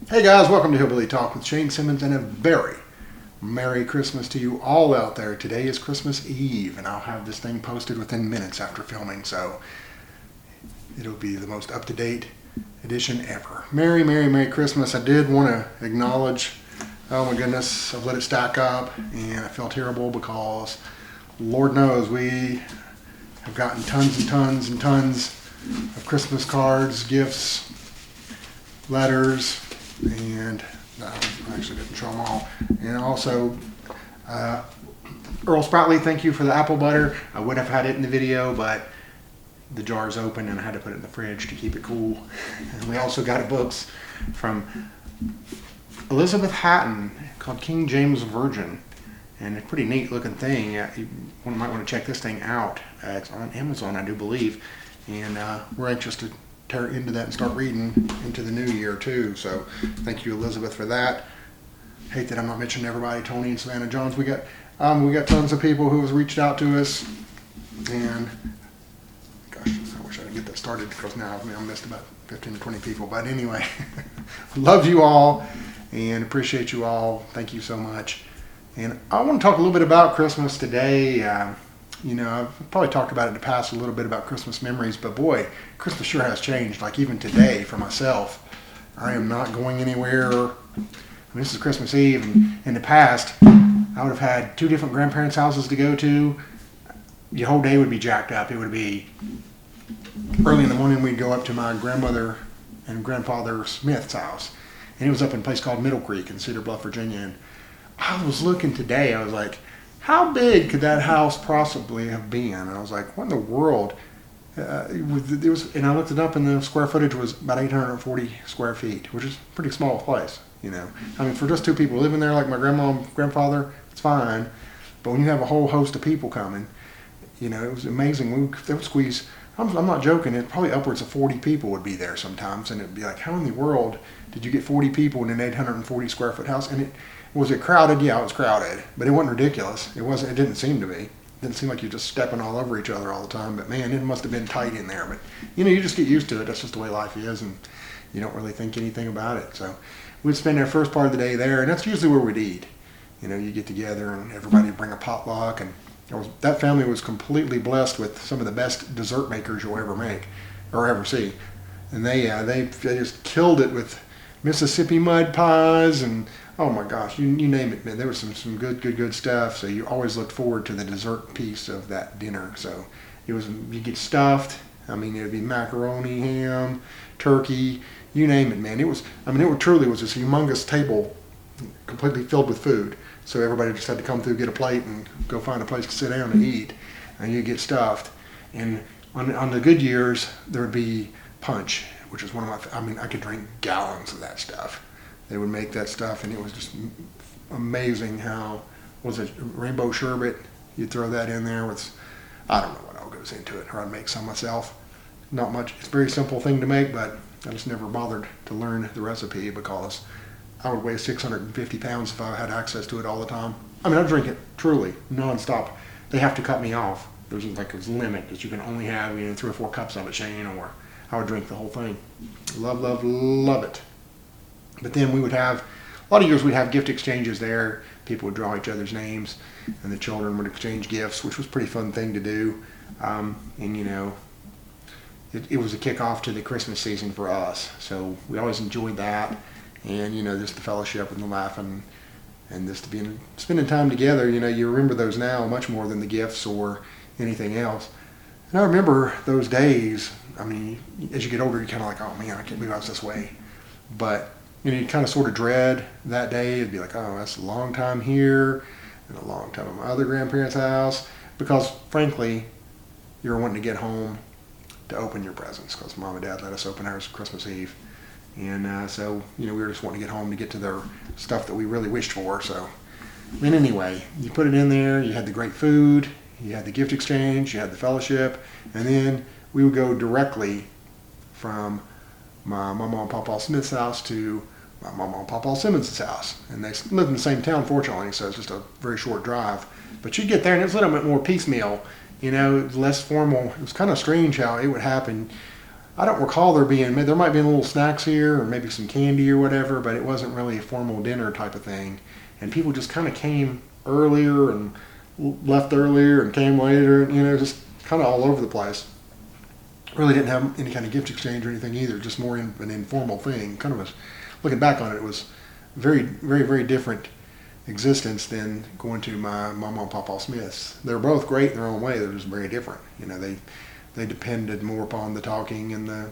Hey guys, welcome to Hillbilly Talk with Shane Simmons, and a very Merry Christmas to you all out there. Today is Christmas Eve, and I'll have this thing posted within minutes after filming, so it'll be the most up-to-date edition ever. Merry, Merry, Merry Christmas. I did want to acknowledge, oh my goodness, I've let it stack up, and I feel terrible because Lord knows we have gotten tons and tons and tons of Christmas cards, gifts, letters, and I actually didn't show them all. And also, Earl Sproutley, thank you for the apple butter. I would have had it in the video, but the jar's open and I had to put it in the fridge to keep it cool. And we also got books from Elizabeth Hatton called King James Version. And it's a pretty neat looking thing. You might want to check this thing out. It's on Amazon, I do believe. And we're anxious to tear into that and start reading into the new year too. So thank you, Elizabeth, for that. Hate that I'm not mentioning everybody. Tony and Savannah Johns. We got tons of people who have reached out to us, and gosh, I wish I could get that started because now I missed about 15 to 20 people. But anyway, love you all and appreciate you all. Thank you so much. And I want to talk a little bit about Christmas today. I've probably talked about it in the past a little bit about Christmas memories, but boy, Christmas sure has changed. Like even today for myself, I am not going anywhere. This is Christmas Eve, and in the past, I would have had 2 different grandparents' houses to go to. The whole day would be jacked up. It would be early in the morning, we'd go up to my grandmother and grandfather Smith's house, and it was up in a place called Middle Creek in Cedar Bluff, Virginia. And I was looking today, I was like, how big could that house possibly have been? And I was like, what in the world? It was, and I looked it up, and the square footage was about 840 square feet, which is a pretty small place. I mean, for just 2 people living there, like my grandma and grandfather, it's fine. But when you have a whole host of people coming, it was amazing. They would squeeze. I'm not joking. It probably upwards of 40 people would be there sometimes, and it'd be like, how in the world did you get 40 people in an 840 square foot house? And was it crowded? Yeah, it was crowded, but it wasn't ridiculous. It wasn't. It didn't seem to be. It didn't seem like you're just stepping all over each other all the time. But man, it must have been tight in there. But you just get used to it. That's just the way life is, and you don't really think anything about it. So we'd spend our first part of the day there, and that's usually where we'd eat. You get together and everybody would bring a potluck, and that family was completely blessed with some of the best dessert makers you'll ever make or ever see. And they just killed it with Mississippi mud pies and oh my gosh, you name it, man. There was some good stuff. So you always looked forward to the dessert piece of that dinner. So you get stuffed. I mean, it'd be macaroni, ham, turkey, you name it, man. It truly was this humongous table completely filled with food. So everybody just had to come through, get a plate, and go find a place to sit down and eat. And you get stuffed. And on the good years, there would be punch, which is one of I could drink gallons of that stuff. They would make that stuff, and it was just amazing how, was it rainbow sherbet? You'd throw that in there with, I don't know what all goes into it, or I'd make some myself. Not much. It's a very simple thing to make, but I just never bothered to learn the recipe because I would weigh 650 pounds if I had access to it all the time. I mean, I'd drink it truly nonstop. They have to cut me off. There's like a limit that you can only have 3 or 4 cups of it, Shane, or I would drink the whole thing. Love, love, love it. But then we would have, a lot of years we'd have gift exchanges there. People would draw each other's names, and the children would exchange gifts, which was a pretty fun thing to do. It was a kickoff to the Christmas season for us. So we always enjoyed that. And, just the fellowship and the laughing and just spending time together. You remember those now much more than the gifts or anything else. And I remember those days. I mean, as you get older, you're kind of like, oh man, I can't believe I was this way. But you kind of sort of dread that day. It'd be like, oh, that's a long time here and a long time at my other grandparents' house. Because frankly, you're wanting to get home to open your presents because Mom and Dad let us open ours Christmas Eve. And so, we were just wanting to get home to get to their stuff that we really wished for. So, anyway, you put it in there. You had the great food. You had the gift exchange. You had the fellowship. And then we would go directly from my Mama and Papa Smith's house to my Mama and Papa Simmons' house. And they lived in the same town, fortunately, so it's just a very short drive. But you'd get there, and it was a little bit more piecemeal. It was less formal. It was kind of strange how it would happen. I don't recall there might be little snacks here or maybe some candy or whatever, but it wasn't really a formal dinner type of thing. And people just kind of came earlier and left earlier and came later, and just kind of all over the place. Really didn't have any kind of gift exchange or anything either, just more an informal thing. Kind of looking back on it, it was very, very, very different existence than going to my Mama and Papa Smith's. They're both great in their own way. They're just very different. They depended more upon the talking and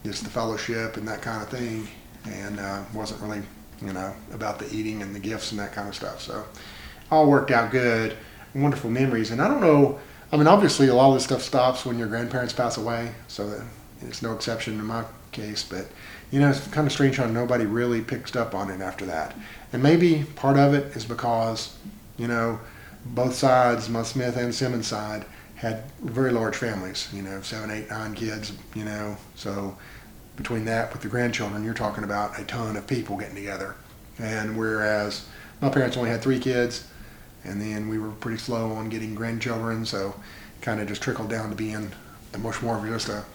just the fellowship and that kind of thing, and wasn't really about the eating and the gifts and that kind of stuff. So all worked out good, wonderful memories. And I don't know. I mean, obviously, a lot of this stuff stops when your grandparents pass away, so it's no exception in my case. But it's kind of strange how nobody really picks up on it after that. And maybe part of it is because both sides, my Smith and Simmons side, had very large families. 7, 8, 9 kids. So between that with the grandchildren, you're talking about a ton of people getting together. And whereas my parents only had 3 kids. And then we were pretty slow on getting grandchildren, so kind of just trickled down to being much more of just a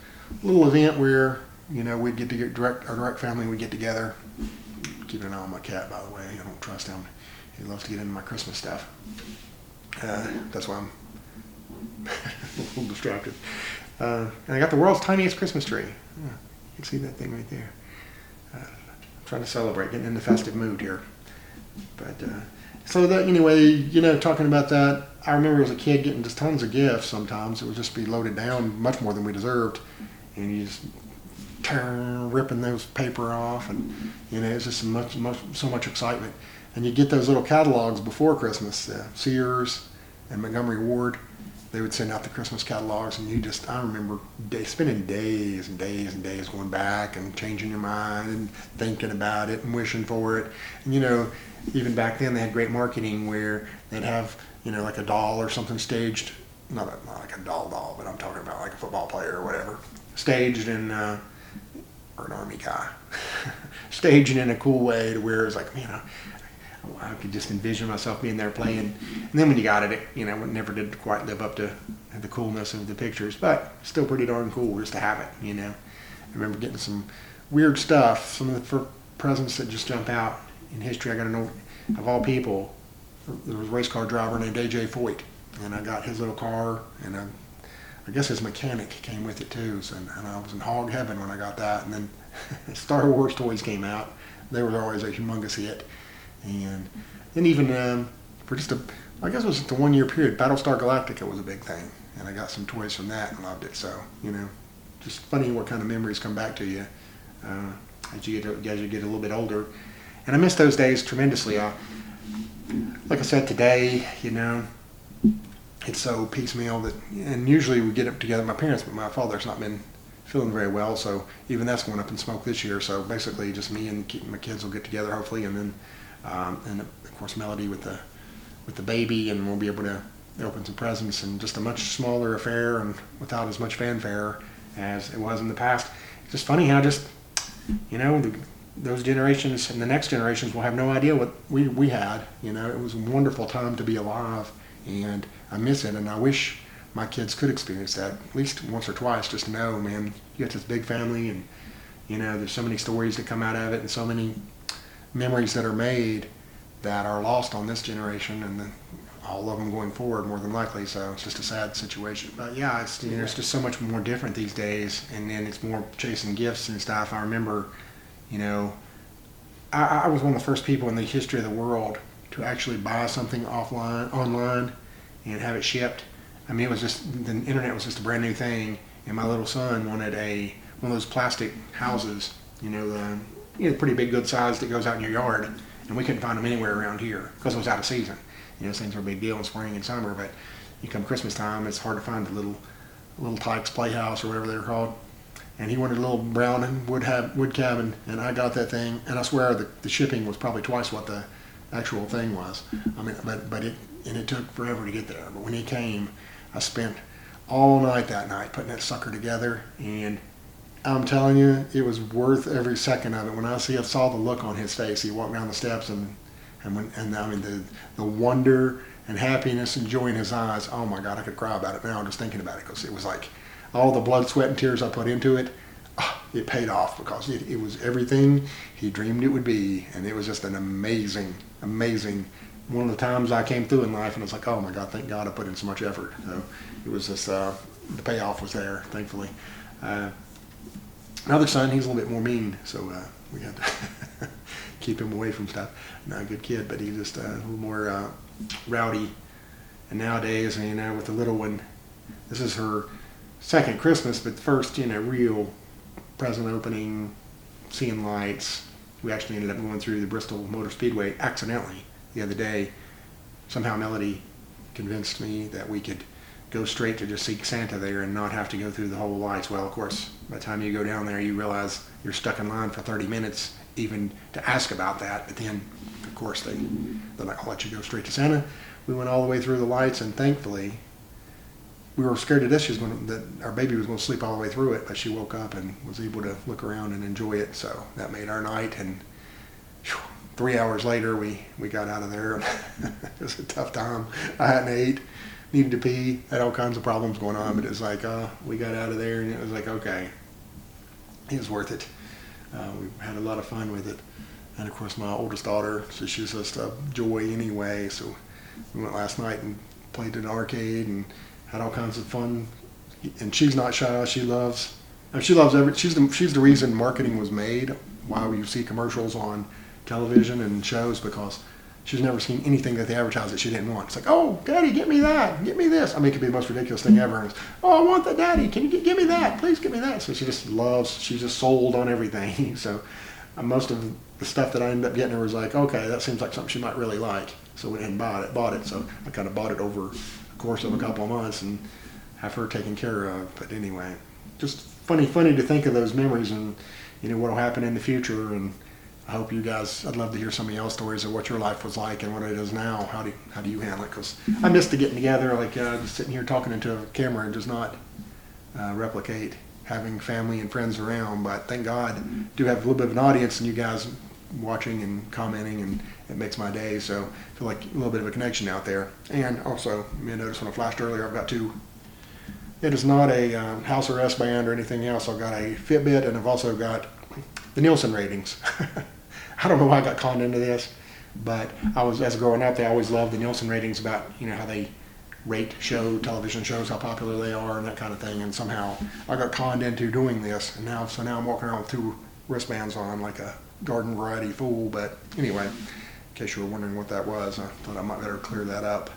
little event where we'd get to our direct family would get together. Keeping an eye on my cat, by the way. I don't trust him. He loves to get into my Christmas stuff. That's why I'm a little distracted. And I got the world's tiniest Christmas tree. You can see that thing right there. I'm trying to celebrate, getting in the festive mood here. But so that anyway, talking about that, I remember as a kid getting just tons of gifts. Sometimes it would just be loaded down much more than we deserved, and you just ripping those paper off, and it's just so much excitement. And you get those little catalogs before Christmas. Sears and Montgomery Ward, they would send out the Christmas catalogs, and I remember spending days and days and days going back and changing your mind and thinking about it and wishing for it. And even back then they had great marketing where they'd have like a doll or something staged, not like a doll, but I'm talking about like a football player or whatever, staged in or an army guy, staged in a cool way to where it's like, I could just envision myself being there playing. And then when you got it it never did quite live up to the coolness of the pictures, but still pretty darn cool just to have it. I remember getting some weird stuff, some of the presents that just jump out in history. I got to know, of all people, there was a race car driver named A.J. Foyt, and I got his little car, and I guess his mechanic came with it too. So, and I was in hog heaven when I got that. And then Star Wars toys came out. They were always a humongous hit. And then even for I guess it was just a 1 year period, Battlestar Galactica was a big thing. And I got some toys from that and loved it. So, just funny what kind of memories come back to you as you get a little bit older. And I miss those days tremendously. Like I said, today, it's so piecemeal and usually we get up together, my parents, but my father's not been feeling very well, so even that's going up in smoke this year. So basically just me and my kids will get together hopefully, and then and of course Melody with the baby, and we'll be able to open some presents, and just a much smaller affair and without as much fanfare as it was in the past. It's just funny how those generations and the next generations will have no idea what we had. It was a wonderful time to be alive, and I miss it, and I wish my kids could experience that at least once or twice, just to know, man, you got this big family, and there's so many stories that come out of it, and so many memories that are made that are lost on this generation, and all of them going forward more than likely. So it's just a sad situation. But yeah, it's just so much more different these days, and then it's more chasing gifts and stuff. I remember I was one of the first people in the history of the world to actually buy something online and have it shipped. I mean, the internet was just a brand new thing, and my little son wanted one of those plastic houses, pretty big, good size that goes out in your yard, and we couldn't find them anywhere around here because it was out of season. Things were a big deal in spring and summer, but you come Christmas time, it's hard to find the little Tykes Playhouse or whatever they're called. And he wanted a little brown wood cabin, and I got that thing, and I swear the shipping was probably twice what the actual thing was. I mean, but it took forever to get there. But when he came, I spent all night that night putting that sucker together, and I'm telling you, it was worth every second of it. When I saw the look on his face, he walked down the steps, and I mean the wonder and happiness and joy in his eyes. Oh my God, I could cry about it now just thinking about it, because it was like all the blood, sweat, and tears I put into it, it paid off, because it was everything he dreamed it would be. And it was just an amazing, amazing, one of the times I came through in life, and it's like, oh my God, thank God I put in so much effort. So it was just, the payoff was there, thankfully. Another son, he's a little bit more mean, so we had to keep him away from stuff. Not a good kid, but he's just a little more rowdy. And nowadays, with the little one, this is her second Christmas, but first, real present opening, seeing lights. We actually ended up going through the Bristol Motor Speedway accidentally the other day. Somehow Melody convinced me that we could go straight to just see Santa there and not have to go through the whole lights. Well, of course, by the time you go down there, you realize you're stuck in line for 30 minutes even to ask about that. But then, of course, they're like, I'll let you go straight to Santa. We went all the way through the lights, and thankfully, we were scared to death that our baby was going to sleep all the way through it, but she woke up and was able to look around and enjoy it. So that made our night. And 3 hours later, we got out of there. It was a tough time. I hadn't ate, needed to pee, had all kinds of problems going on, but it was like, we got out of there, and it was like, okay, it was worth it. We had a lot of fun with it. And of course, my oldest daughter, so she was just a joy anyway. So we went last night and played at an arcade and had all kinds of fun. And she's not shy. She loves she's the reason marketing was made, why you see commercials on television and shows, because she's never seen anything that they advertised that she didn't want. It's like, oh, Daddy, get me that, get me this. I mean, it could be the most ridiculous thing ever. And it's, oh, I want that, Daddy. Can you give me that? Please give me that. So she's just sold on everything. So most of the stuff that I ended up getting her was like, okay, that seems like something she might really like. So we went ahead and bought it. So I kind of bought it over the course of a couple of months and have her taken care of. But anyway, just funny to think of those memories and, what will happen in the future. And I hope you guys, I'd love to hear some of y'all stories of what your life was like and what it is now. How do you handle it? Because I miss the getting together, like just sitting here talking into a camera and does not replicate having family and friends around. But thank God, do have a little bit of an audience and you guys watching and commenting, and it makes my day. So I feel like a little bit of a connection out there. And also, you may have noticed when I flashed earlier, I've got two. It is not a house arrest band or anything else. I've got a Fitbit, and I've also got the Nielsen ratings. I don't know why I got conned into this, but as growing up, they always loved the Nielsen ratings about, how they rate television shows, how popular they are, and that kind of thing. And somehow I got conned into doing this, and now I'm walking around with 2 wristbands on like a garden variety fool. But anyway, in case you were wondering what that was, I thought I might better clear that up.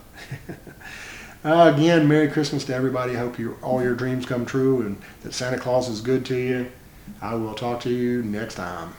Again, Merry Christmas to everybody. I hope all your dreams come true and that Santa Claus is good to you. I will talk to you next time.